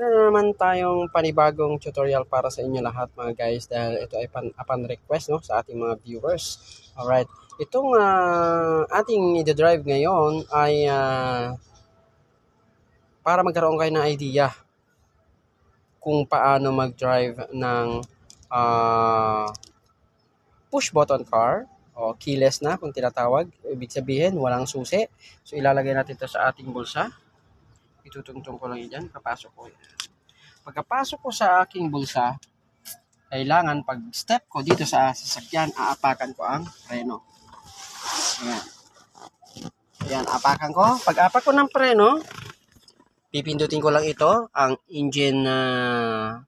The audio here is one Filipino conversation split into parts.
Meron naman tayong panibagong tutorial para sa inyo lahat mga guys dahil ito ay upon request no, sa ating mga viewers. Alright, itong ating i-drive ngayon ay para magkaroon kayo ng idea kung paano mag-drive ng push button car o keyless na kung tinatawag. Ibig sabihin walang susi. So ilalagay natin ito sa ating bulsa. Itutungtong ko lang yan, papasok ko yan. Pagkapasok ko sa aking bulsa, kailangan pag step ko dito sa sasakyan, aapakan ko ang preno. Ayan. Ayan, apakan ko. Pag apak ko ng preno, pipindutin ko lang ito, ang engine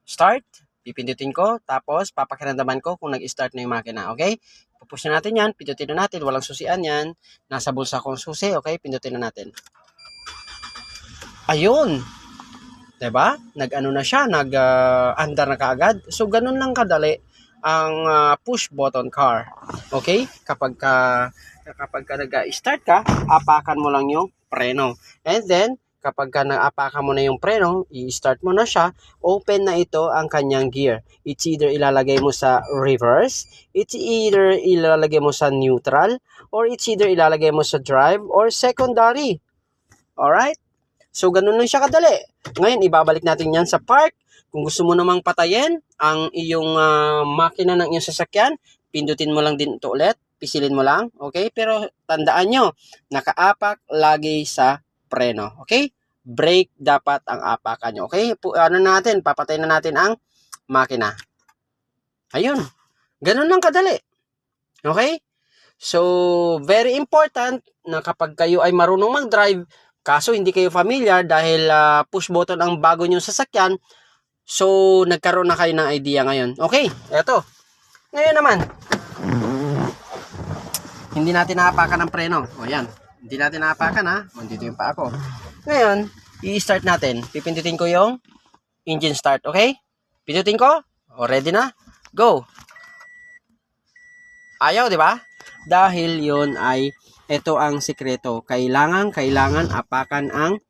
start. Pipindutin ko, tapos papakiramdaman ko kung nag-start na yung makina. Okay? Pupush na natin yan, pindutin na natin, walang susian yan. Nasa bulsa kong susi, okay? Pindutin na natin. Ayun! Diba? Nag-ano na siya, nag-andar na kaagad. So, ganun lang kadali ang push button car. Okay? Kapag ka nag-start ka, apakan mo lang yung preno. And then, kapag ka naapakan mo na yung preno, i-start mo na siya, open na ito ang kanyang gear. It's either ilalagay mo sa reverse, it's either ilalagay mo sa neutral, or it's either ilalagay mo sa drive or secondary. Alright? So, ganun lang siya kadali. Ngayon, ibabalik natin yan sa park. Kung gusto mo namang patayin ang iyong makina ng iyong sasakyan, pindutin mo lang din ito ulit. Pisilin mo lang. Okay? Pero tandaan nyo, nakaapak lagi sa preno. Okay? Brake dapat ang apakan nyo. Okay? Papatayin na natin ang makina. Ayun. Ganun lang kadali. Okay? So, very important na kapag kayo ay marunong mag-drive, kaso hindi kayo familiar dahil push button ang bago nyong sasakyan, so nagkaroon na kayo ng idea ngayon. Okay, eto. Ngayon naman, hindi natin naapakan ang preno. O yan, hindi natin naapakan ha. Dito yung pa ako. Ngayon, i-start natin. Pipindutin ko yung engine start, okay? Pindutin ko. O, ready na? Go! Ayaw, di ba? Dahil yon ay ito ang sikreto. Kailangan apakan ang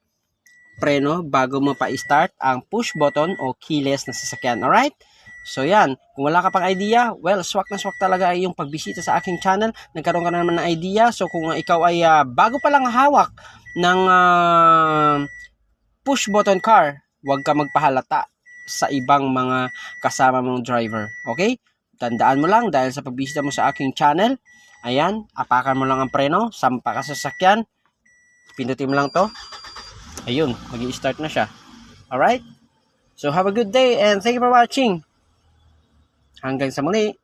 preno bago mo pa i-start ang push button o keyless na sasakyan. Alright? So yan, kung wala ka pang idea, well, swak na swak talaga yung pagbisita sa aking channel. Nagkaroon ka na naman ng idea. So kung ikaw ay bago pa lang hawak ng push button car, huwag ka magpahalata sa ibang mga kasama mong driver. Okay? Tandaan mo lang dahil sa pagbisita mo sa aking channel, ayan, apakan mo lang ang preno, sampa ka sa sasakyan, pindutin mo lang to. Ayun, mag-i-start na siya. Alright? So have a good day and thank you for watching. Hanggang sa muli.